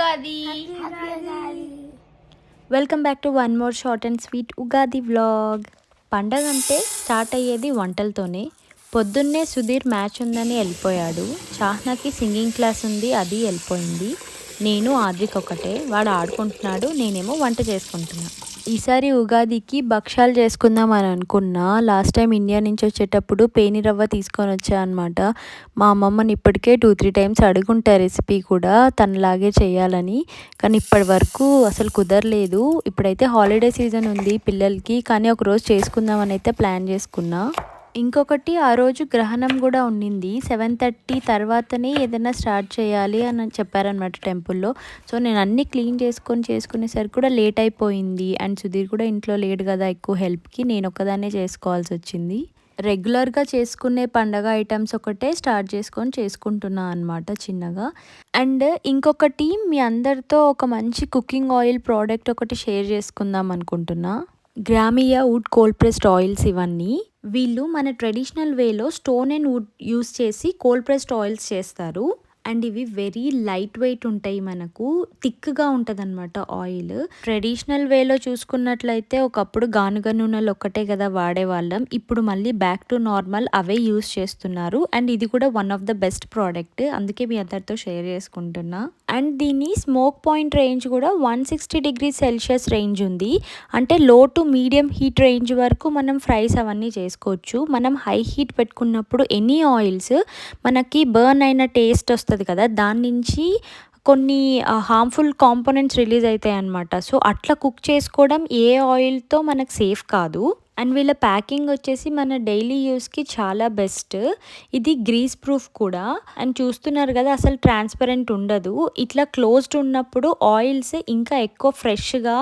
Ugadi. Welcome back to one more short and sweet Ugadi vlog. పండగ అంటే start అయ్యేది వంటలతోనే. పొద్దున్నే సుధీర్ మ్యాచ్ ఉందని వెళ్ళిపోయాడు. చాహ్నాకి సింగింగ్ క్లాస్ ఉంది, అది వెళ్ళిపోయింది. నేను ఆద్రిక్ ఒకటే, వాడు ఆడుకుంటున్నాడు, నేనేమో వంట చేసుకుంటున్నా. ఈసారి ఉగాదికి భక్షాలు చేసుకుందాం అని అనుకున్నా. లాస్ట్ టైం ఇండియా నుంచి వచ్చేటప్పుడు పేని రవ్వ తీసుకొని వచ్చా అనమాట. మా అమ్మమ్మని ఇప్పటికే 2-3 టైమ్స్ అడుగుంటా రెసిపీ కూడా తనలాగే చేయాలని. కానీ ఇప్పటి వరకు అసలు కుదరలేదు. ఇప్పుడైతే హాలిడే సీజన్ ఉంది పిల్లలకి, కానీ ఒకరోజు చేసుకుందామని అయితే ప్లాన్ చేసుకున్నా. ఇంకొకటి, ఆ రోజు గ్రహణం కూడా ఉండింది. 7:30 తర్వాతనే ఏదైనా స్టార్ట్ చేయాలి అని చెప్పారనమాట టెంపుల్లో. సో నేను అన్నీ క్లీన్ చేసుకునేసరికి కూడా లేట్ అయిపోయింది. అండ్ సుధీర్ కూడా ఇంట్లో లేడు కదా ఎక్కువ హెల్ప్కి, నేను ఒక్కదాన్నే చేసుకోవాల్సి వచ్చింది. రెగ్యులర్గా చేసుకునే పండగ ఐటమ్స్ ఒకటే స్టార్ట్ చేసుకుంటున్నా అనమాట చిన్నగా. అండ్ ఇంకొకటి, మీ అందరితో ఒక మంచి కుకింగ్ ఆయిల్ ప్రోడక్ట్ ఒకటి షేర్ చేసుకుందాం అనుకుంటున్నా. గ్రామీయ వుడ్ కోల్డ్ ప్రెస్డ్ ఆయిల్స్ ఇవన్నీ. వీళ్ళు మన ట్రెడిషనల్ వేలో స్టోన్ అండ్ వుడ్ యూస్ చేసి కోల్డ్ ప్రెస్డ్ ఆయిల్స్ చేస్తారు. అండ్ ఇవి వెరీ లైట్ వెయిట్ ఉంటాయి, మనకు థిక్గా ఉంటుంది అనమాట ఆయిల్. ట్రెడిషనల్ వేలో చూసుకున్నట్లయితే ఒకప్పుడు గానుగ నూనెలు ఒక్కటే కదా వాడేవాళ్ళం. ఇప్పుడు మళ్ళీ back to normal away use చేస్తున్నారు. అండ్ ఇది కూడా one of the best product, అందుకే మీ అందరితో షేర్ చేసుకుంటున్నా. అండ్ దీని స్మోక్ పాయింట్ రేంజ్ కూడా 160°C రేంజ్ ఉంది. అంటే లో టు మీడియం హీట్ రేంజ్ వరకు మనం ఫ్రైస్ అవన్నీ చేసుకోవచ్చు. మనం హై హీట్ పెట్టుకున్నప్పుడు ఎనీ ఆయిల్స్ మనకి బర్న్ అయిన టేస్ట్ వస్తుంది కదా, దాని నుంచి కొన్ని హార్మ్ఫుల్ కాంపోనెంట్స్ రిలీజ్ అవుతాయి అన్నమాట. సో అట్లా కుక్ చేసుకోవడం ఏ ఆయిల్తో మనకు సేఫ్ కాదు. అండ్ వీళ్ళ ప్యాకింగ్ వచ్చేసి మన డైలీ యూస్కి చాలా బెస్ట్. ఇది గ్రీస్ ప్రూఫ్ కూడా. అండ్ చూస్తున్నారు కదా, అసలు ట్రాన్స్పరెంట్ ఉండదు. ఇట్లా క్లోజ్డ్ ఉన్నప్పుడు ఆయిల్స్ ఇంకా ఎక్కువ ఫ్రెష్గా,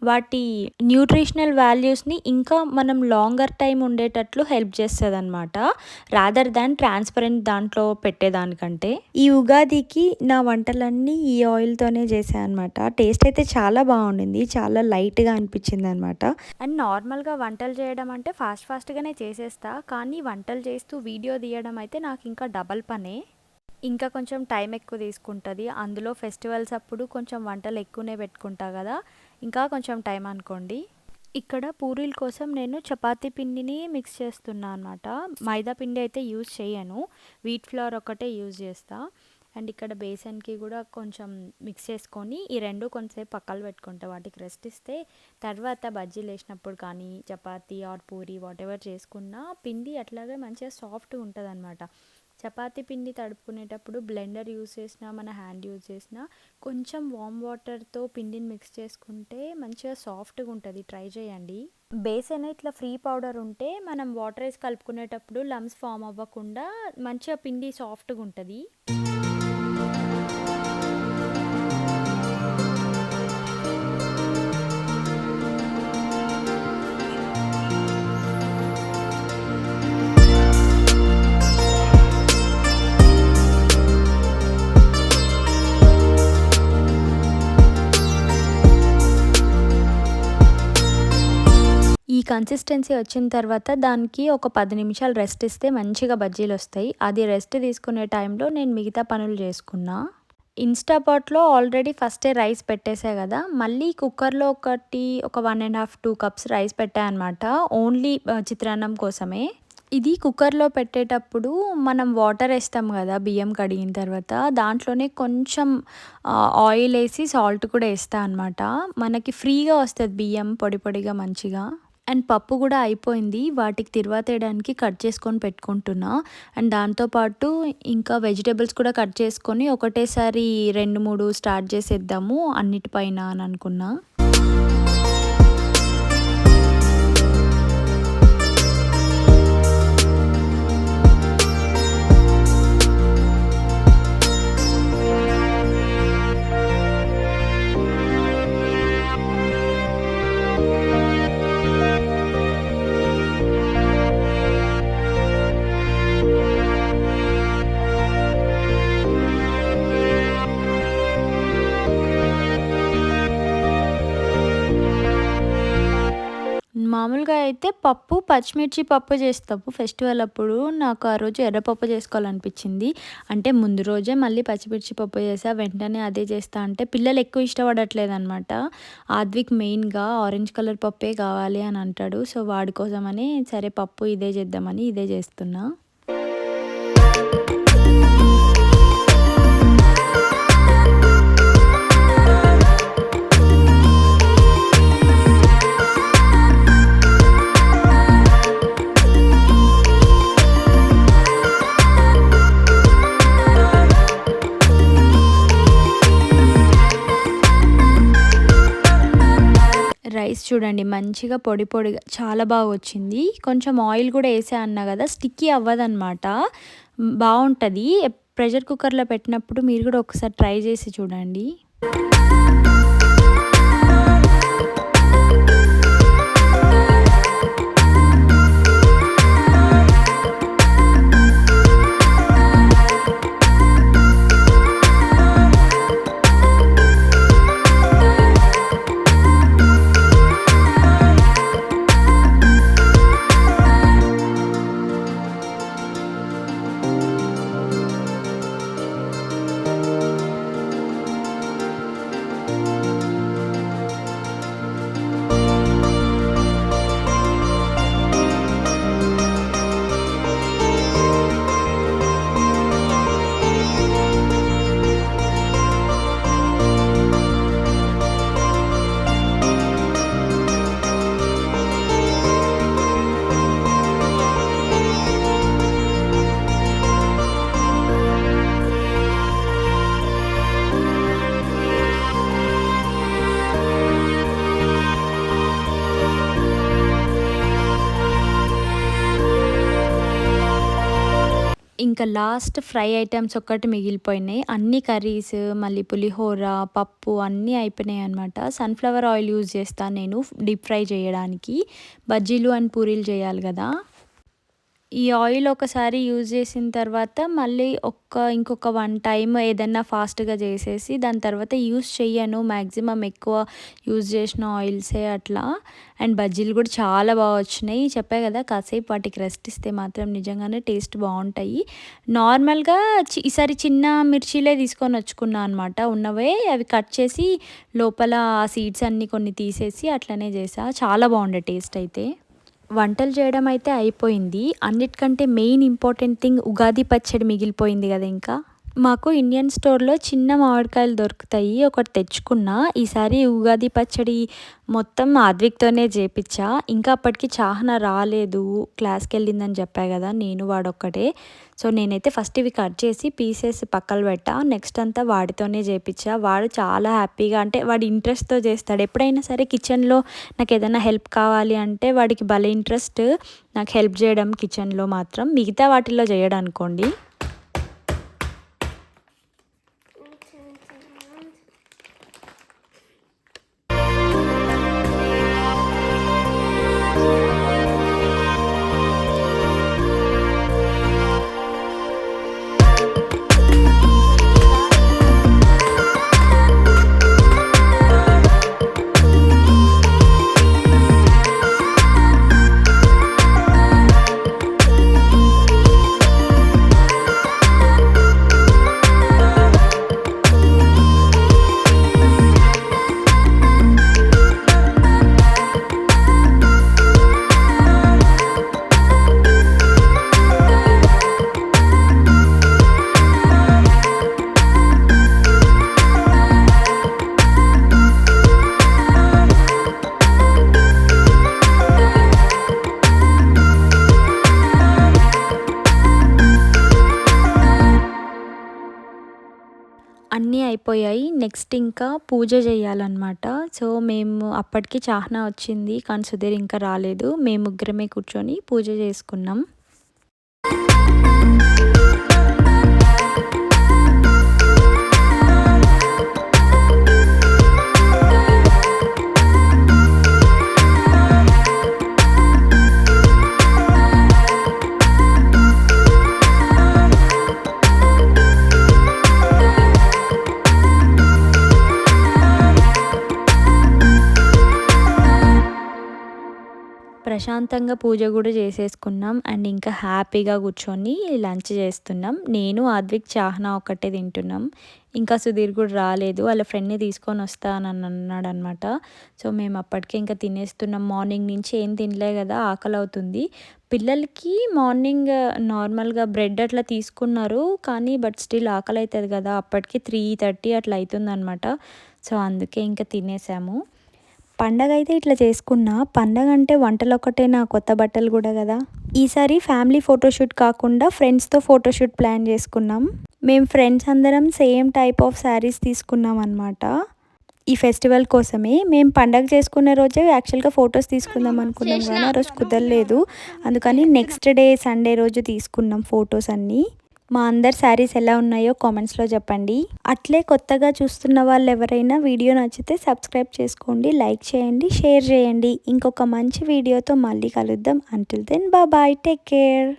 వాటి న్యూట్రిషనల్ వాల్యూస్ని ఇంకా మనం లాంగర్ టైం ఉండేటట్లు హెల్ప్ చేస్తుంది అనమాట, రాదర్ దాన్ ట్రాన్స్పరెంట్ దాంట్లో పెట్టేదానికంటే. ఈ ఉగాదికి నా వంటలన్నీ ఈ ఆయిల్తోనే చేశాను అనమాట. టేస్ట్ అయితే చాలా బాగుండింది, చాలా లైట్గా అనిపించింది అనమాట. అండ్ నార్మల్గా వంటలు చేయడం అంటే ఫాస్ట్గానే చేసేస్తా, కానీ వంటలు చేస్తూ వీడియో తీయడం అయితే నాకు ఇంకా డబల్ పనే. ఇంకా కొంచెం టైం ఎక్కువ తీసుకుంటుంది. అందులో ఫెస్టివల్స్ అప్పుడు కొంచెం వంటలు ఎక్కువనే పెట్టుకుంటా కదా, ఇంకా కొంచెం టైం అనుకోండి. ఇక్కడ పూరీల కోసం నేను చపాతీ పిండిని మిక్స్ చేస్తున్నా అనమాట. మైదా పిండి అయితే యూజ్ చేయను, వీట్ ఫ్లోర్ ఒకటే యూజ్ చేస్తా. అండ్ ఇక్కడ బేసన్కి కూడా కొంచెం మిక్స్ చేసుకొని ఈ రెండు కొంచెంసేపు పక్కన పెట్టుకుంటా, వాటికి రెస్ట్ ఇస్తే తర్వాత బజ్జీలు వేసినప్పుడు కానీ చపాతీ ఆర్ పూరి వాటెవర్ చేసుకున్నా పిండి అట్లాగే మంచిగా సాఫ్ట్గా ఉంటుంది అనమాట. చపాతీ పిండి తడుపుకునేటప్పుడు బ్లెండర్ యూజ్ చేసినా మన హ్యాండ్ యూజ్ చేసినా కొంచెం వామ్ వాటర్తో పిండిని మిక్స్ చేసుకుంటే మంచిగా సాఫ్ట్గా ఉంటుంది, ట్రై చేయండి. బేసన్ ఇట్లా ఫ్రీ పౌడర్ ఉంటే మనం వాటర్ వేసి కలుపుకునేటప్పుడు లమ్స్ ఫామ్ అవ్వకుండా మంచిగా పిండి సాఫ్ట్గా ఉంటుంది. ఈ కన్సిస్టెన్సీ వచ్చిన తర్వాత దానికి ఒక 10 నిమిషాలు రెస్ట్ ఇస్తే మంచిగా బజ్జీలు వస్తాయి. అది రెస్ట్ తీసుకునే టైంలో నేను మిగతా పనులు చేసుకున్నా. ఇన్స్టాపాట్లో ఆల్రెడీ ఫస్టే రైస్ పెట్టేసా కదా, మళ్ళీ కుక్కర్లో ఒక 1.5-2 కప్స్ రైస్ పెట్టా అనమాట, ఓన్లీ చిత్రాన్నం కోసమే. ఇది కుక్కర్లో పెట్టేటప్పుడు మనం వాటర్ వేస్తాం కదా బియ్యం కడిగిన తర్వాత, దాంట్లోనే కొంచెం ఆయిల్ వేసి సాల్ట్ కూడా వేస్తా అనమాట. మనకి ఫ్రీగా వస్తుంది బియ్యం పొడి పొడిగా మంచిగా. అండ్ పప్పు కూడా అయిపోయింది, వాటికి తిరువాత వేయడానికి కట్ చేసుకొని పెట్టుకుంటున్నా. అండ్ దాంతోపాటు ఇంకా వెజిటేబుల్స్ కూడా కట్ చేసుకొని ఒకటేసారి 2-3 స్టార్ట్ చేసేద్దాము అన్నిటిపైన అని అనుకున్నా. మామూలుగా అయితే పప్పు, పచ్చిమిర్చి పప్పు చేస్తాము ఫెస్టివల్ అప్పుడు. నాకు ఆ రోజు ఎర్రపప్పు చేసుకోవాలనిపించింది. అంటే ముందు రోజే మళ్ళీ పచ్చిమిర్చి పప్పు చేశా. వెంటనే అదే చేస్తా అంటే పిల్లలు ఎక్కువ ఇష్టపడట్లేదనమాట. ఆద్విక్ మెయిన్‌గా ఆరెంజ్ కలర్ పప్పే కావాలి అని అంటాడు. సో, వాడి కోసమని సరే పప్పు ఇదే చేద్దామని ఇదే చేస్తున్నా. రైస్ చూడండి మంచిగా పొడి పొడిగా చాలా బాగా వచ్చింది. కొంచెం ఆయిల్ కూడా ఏసా అన్నా కదా, స్టిక్కీ అవ్వదనమాట. బావుంటది. ప్రెషర్ కుక్కర్‌లో పెట్టినప్పుడు మీరు కూడా ఒకసారి ట్రై చేసి చూడండి. ఇంకా లాస్ట్ ఫ్రై ఐటెమ్స్ ఒక్కటి మిగిలిపోయినాయి. అన్ని కర్రీస్, మళ్ళీ పులిహోర, పప్పు అన్నీ అయిపోయినాయనమాట. సన్‌ఫ్లవర్ ఆయిల్ యూజ్ చేస్తాను నేను డీప్ ఫ్రై చేయడానికి. బజ్జీలు అండ్ పూరీలు చేయాలి కదా! ఈ ఆయిల్ ఒకసారి యూజ్ చేసిన తర్వాత మళ్ళీ ఇంకొక 1 టైమ్ ఏదన్నా ఫాస్ట్‌గా చేసేసి దాని తర్వాత యూజ్ చెయ్యను. మాక్సిమం ఎక్కువ యూజ్ చేసిన ఆయిల్సే అట్లా. అండ్ బజ్జీలు కూడా చాలా బాగా వచ్చినాయి. చెప్పా కదా, కాసేపు వాటికి రెస్ట్ ఇస్తే మాత్రం నిజంగానే టేస్ట్ బావుంటాయి. నార్మల్‌గా ఈసారి చిన్న మిర్చీలే తీసుకొని వచ్చుకున్నా అనమాట. ఉన్నవే అవి కట్ చేసి లోపల ఆ సీడ్స్ అన్నీ కొన్ని తీసేసి అట్లనే చేశా. చాలా బాగుండే టేస్ట్ అయితే. వంటలు చేయడం అయితే అయిపోయింది. అన్నిటికంటే మెయిన్ ఇంపార్టెంట్ థింగ్ ఉగాది పచ్చడి మిగిలిపోయింది కదా ఇంకా. మాకు ఇండియన్ స్టోర్‌లో చిన్న మామిడికాయలు దొరుకుతాయి. ఒకటి తెచ్చుకున్నా. ఈసారి ఉగాది పచ్చడి మొత్తం ఆద్విక్‌తోనే చేపిచ్చా. ఇంకా అప్పటికి చాహన రాలేదు. క్లాస్‌కెళ్ళిందని చెప్పా కదా! నేను వాడొక్కడే. సో, నేనైతే ఫస్ట్ ఇవి కట్ చేసి పీసెస్ పక్కన పెట్టా. నెక్స్ట్ అంతా వాడితోనే చేపిచ్చా. వాడు చాలా హ్యాపీగా, అంటే వాడు ఇంట్రెస్ట్‌తో చేస్తాడు. ఎప్పుడైనా సరే కిచెన్‌లో నాకేదైనా హెల్ప్ కావాలి అంటే వాడికి భలే ఇంట్రెస్ట్ నాకు హెల్ప్ చేయడం కిచెన్‌లో మాత్రం. మిగతా వాటిల్లో చేయడనుకోండి. అన్నీ అయిపోయాయి. నెక్స్ట్ ఇంకా పూజ చేయాలన్నమాట. సో, మేము అప్పటికి చాహ్నా వచ్చింది. కానీ సుధీర్ ఇంకా రాలేదు. మేము ముగ్గురమే కూర్చొని పూజ చేసుకున్నాం. ప్రశాంతంగా పూజ కూడా చేసేసుకున్నాం అండ్ ఇంకా హ్యాపీగా కూర్చొని లంచ్ చేస్తున్నాం. నేను అద్విక్ చాహ్నా ఒక్కటే తింటున్నాం. ఇంకా సుధీర్ కూడా రాలేదు, వాళ్ళ ఫ్రెండ్ని తీసుకొని వస్తానని అన్నాడు అనమాట. సో మేము అప్పటికే ఇంకా తినేస్తున్నాం. మార్నింగ్ నుంచి ఏం తినలే కదా, ఆకలి అవుతుంది. పిల్లలకి మార్నింగ్ నార్మల్గా బ్రెడ్ అట్లా తీసుకున్నారు కానీ బట్ స్టిల్ ఆకలి అవుతుంది కదా, అప్పటికి 3:30 అట్లా అవుతుందన్నమాట. సో అందుకే ఇంకా తినేసాము. పండగ అయితే ఇట్లా చేసుకున్నా, పండగ అంటే వంటలు ఒక్కటేనా, కొత్త బట్టలు కూడా కదా. ఈసారి ఫ్యామిలీ ఫోటోషూట్ కాకుండా ఫ్రెండ్స్తో ఫోటోషూట్ ప్లాన్ చేసుకున్నాం. మేము ఫ్రెండ్స్ అందరం సేమ్ టైప్ ఆఫ్ శారీస్ తీసుకున్నాం అనమాట. ఈ ఫెస్టివల్ కోసమే మేము పండగ చేసుకునే రోజే యాక్చువల్గా ఫొటోస్ తీసుకుందాం అనుకున్నాం కానీ ఆ రోజు కుదరలేదు. అందుకని నెక్స్ట్ డే సండే రోజు తీసుకున్నాం ఫొటోస్ అన్నీ. మా అందరి శారీస్ ఎలా ఉన్నాయో కామెంట్స్లో చెప్పండి. అట్లే కొత్తగా చూస్తున్న వాళ్ళు ఎవరైనా వీడియో నచ్చితే సబ్స్క్రైబ్ చేసుకోండి, లైక్ చేయండి, షేర్ చేయండి. ఇంకొక మంచి వీడియోతో మళ్ళీ కలుద్దాం. Until then bye, take care.